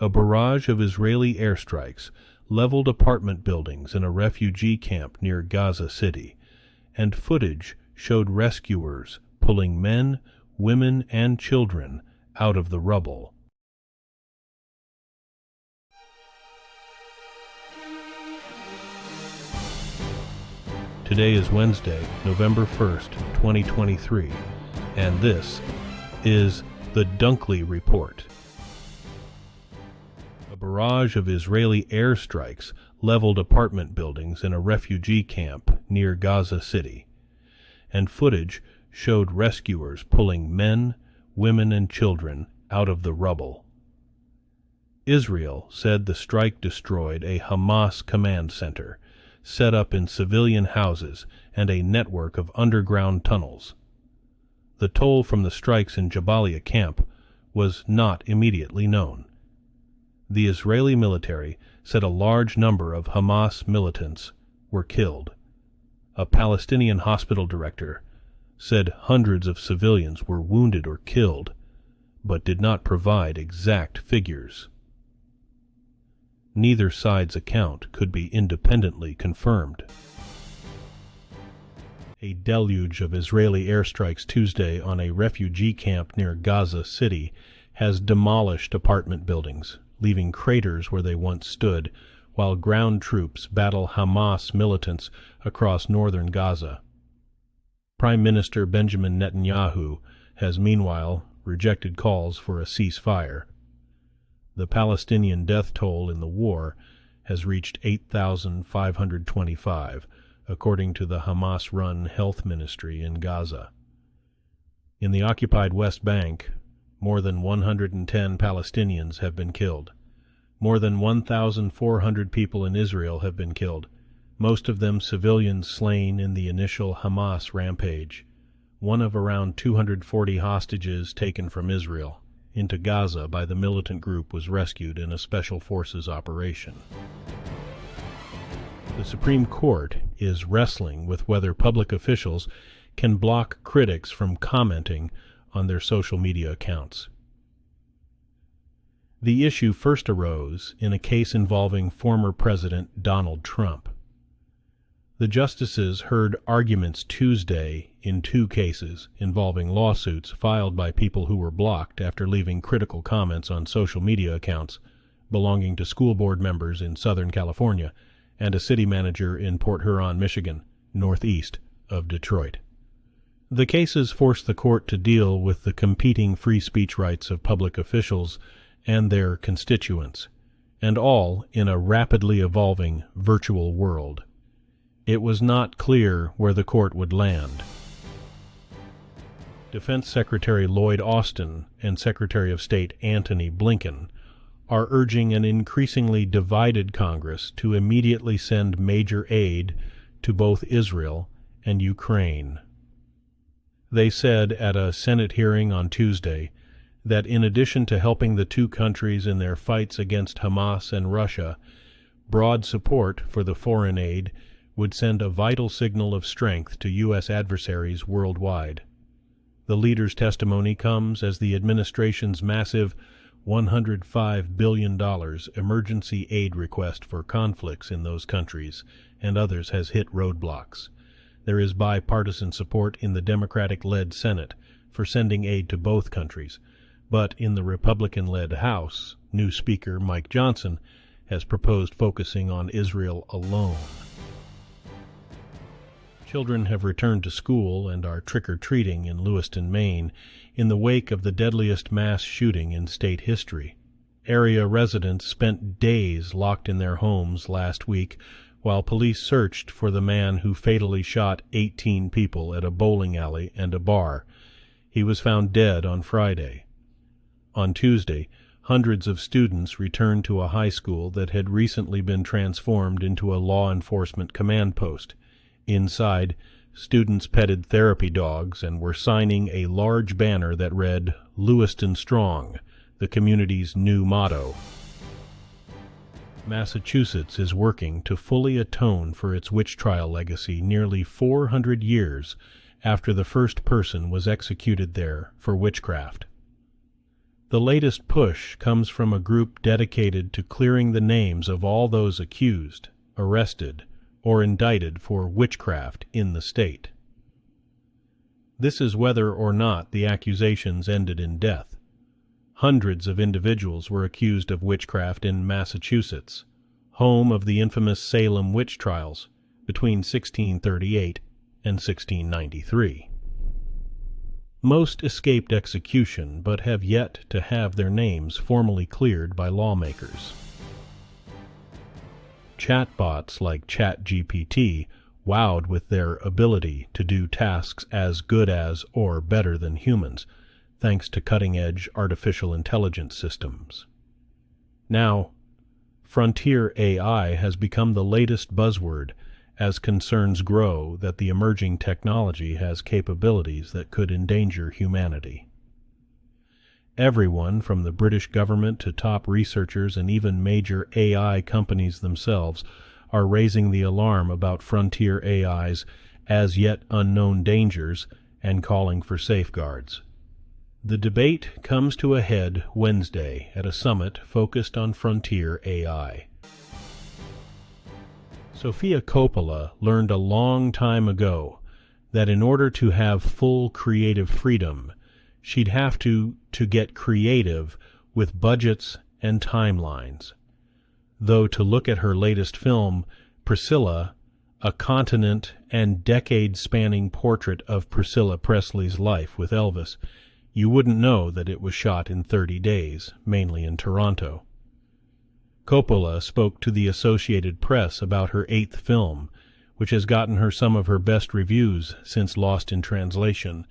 A barrage of Israeli airstrikes leveled apartment buildings in a refugee camp near Gaza City, and footage showed rescuers pulling men, women, and children out of the rubble. Today is Wednesday, November 1st, 2023, and this is the Dunkley Report. A barrage of Israeli airstrikes leveled apartment buildings in a refugee camp near Gaza City, and footage showed rescuers pulling men, women, and children out of the rubble. Israel said the strike destroyed a Hamas command center set up in civilian houses and a network of underground tunnels. The toll from the strikes in Jabalia camp was not immediately known. The Israeli military said a large number of Hamas militants were killed. A Palestinian hospital director said hundreds of civilians were wounded or killed, but did not provide exact figures. Neither side's account could be independently confirmed. A deluge of Israeli airstrikes Tuesday on a refugee camp near Gaza City has demolished apartment buildings, leaving craters where they once stood, while ground troops battle Hamas militants across northern Gaza. Prime Minister Benjamin Netanyahu has meanwhile rejected calls for a ceasefire. The Palestinian death toll in the war has reached 8,525, according to the Hamas-run health ministry in Gaza. In the occupied West Bank, more than 110 Palestinians have been killed. More than 1,400 people in Israel have been killed, most of them civilians slain in the initial Hamas rampage. One of around 240 hostages taken from Israel into Gaza by the militant group was rescued in a special forces operation. The Supreme Court is wrestling with whether public officials can block critics from commenting on their social media accounts. The issue first arose in a case involving former President Donald Trump. The justices heard arguments Tuesday in two cases involving lawsuits filed by people who were blocked after leaving critical comments on social media accounts belonging to school board members in Southern California and a city manager in Port Huron, Michigan, northeast of Detroit. The cases forced the court to deal with the competing free speech rights of public officials and their constituents, and all in a rapidly evolving virtual world. It was not clear where the court would land. Defense Secretary Lloyd Austin and Secretary of State Antony Blinken are urging an increasingly divided Congress to immediately send major aid to both Israel and Ukraine. They said at a Senate hearing on Tuesday that in addition to helping the two countries in their fights against Hamas and Russia, broad support for the foreign aid would send a vital signal of strength to U.S. adversaries worldwide. The leader's testimony comes as the administration's massive $105 billion emergency aid request for conflicts in those countries and others has hit roadblocks. There is bipartisan support in the Democratic-led Senate for sending aid to both countries, but in the Republican-led House, new Speaker Mike Johnson has proposed focusing on Israel alone. Children have returned to school and are trick-or-treating in Lewiston, Maine, in the wake of the deadliest mass shooting in state history. Area residents spent days locked in their homes last week while police searched for the man who fatally shot 18 people at a bowling alley and a bar. He was found dead on Friday. On Tuesday, hundreds of students returned to a high school that had recently been transformed into a law enforcement command post. Inside, students petted therapy dogs and were signing a large banner that read, "Lewiston Strong," the community's new motto. Massachusetts is working to fully atone for its witch trial legacy nearly 400 years after the first person was executed there for witchcraft. The latest push comes from a group dedicated to clearing the names of all those accused, arrested, or indicted for witchcraft in the state. This is whether or not the accusations ended in death. Hundreds of individuals were accused of witchcraft in Massachusetts, home of the infamous Salem witch trials between 1638 and 1693. Most escaped execution, but have yet to have their names formally cleared by lawmakers. Chatbots like ChatGPT wowed with their ability to do tasks as good as or better than humans, thanks to cutting-edge artificial intelligence systems. Now, frontier AI has become the latest buzzword as concerns grow that the emerging technology has capabilities that could endanger humanity. Everyone from the British government to top researchers and even major AI companies themselves are raising the alarm about frontier AI's as yet unknown dangers and calling for safeguards. The debate comes to a head Wednesday at a summit focused on frontier AI. Sofia Coppola learned a long time ago that in order to have full creative freedom, she'd have to get creative with budgets and timelines. Though to look at her latest film, Priscilla, a continent and decade-spanning portrait of Priscilla Presley's life with Elvis, you wouldn't know that it was shot in 30 days, mainly in Toronto. Coppola spoke to the Associated Press about her 8th film, which has gotten her some of her best reviews since Lost in Translation,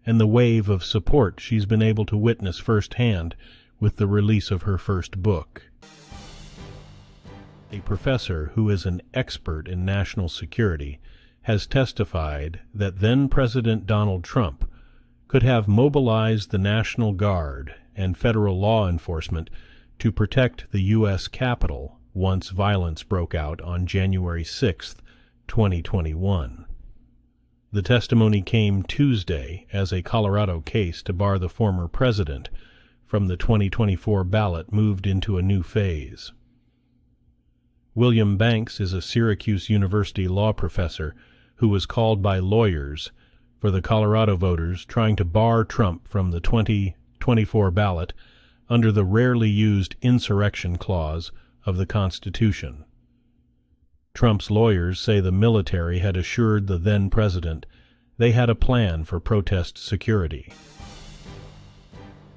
and the wave of support she's been able to witness firsthand with the release of her first book. A professor who is an expert in national security has testified that then-President Donald Trump could have mobilized the National Guard and federal law enforcement to protect the U.S. Capitol once violence broke out on January 6, 2021. The testimony came Tuesday as a Colorado case to bar the former president from the 2024 ballot moved into a new phase. William Banks is a Syracuse University law professor who was called by lawyers for the Colorado voters trying to bar Trump from the 2024 ballot under the rarely used insurrection clause of the Constitution. Trump's lawyers say the military had assured the then-president they had a plan for protest security.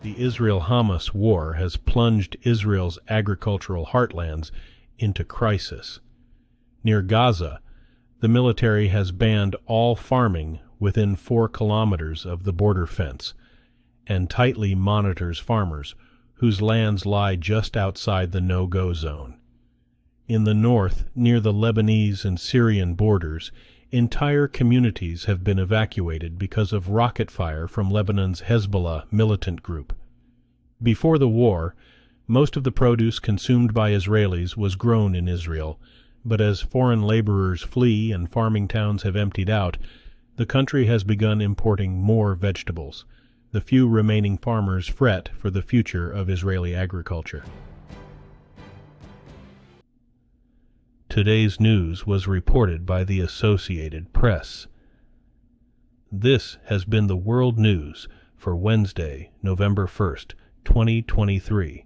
The Israel-Hamas war has plunged Israel's agricultural heartlands into crisis. Near Gaza, the military has banned all farming within 4 kilometers of the border fence and tightly monitors farmers whose lands lie just outside the no-go zone. In the north, near the Lebanese and Syrian borders, entire communities have been evacuated because of rocket fire from Lebanon's Hezbollah militant group. Before the war, most of the produce consumed by Israelis was grown in Israel, but as foreign laborers flee and farming towns have emptied out, the country has begun importing more vegetables. The few remaining farmers fret for the future of Israeli agriculture. Today's news was reported by the Associated Press. This has been the World News for Wednesday, November 1st, 2023.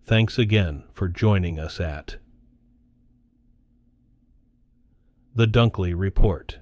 Thanks again for joining us at The Dunkley Report.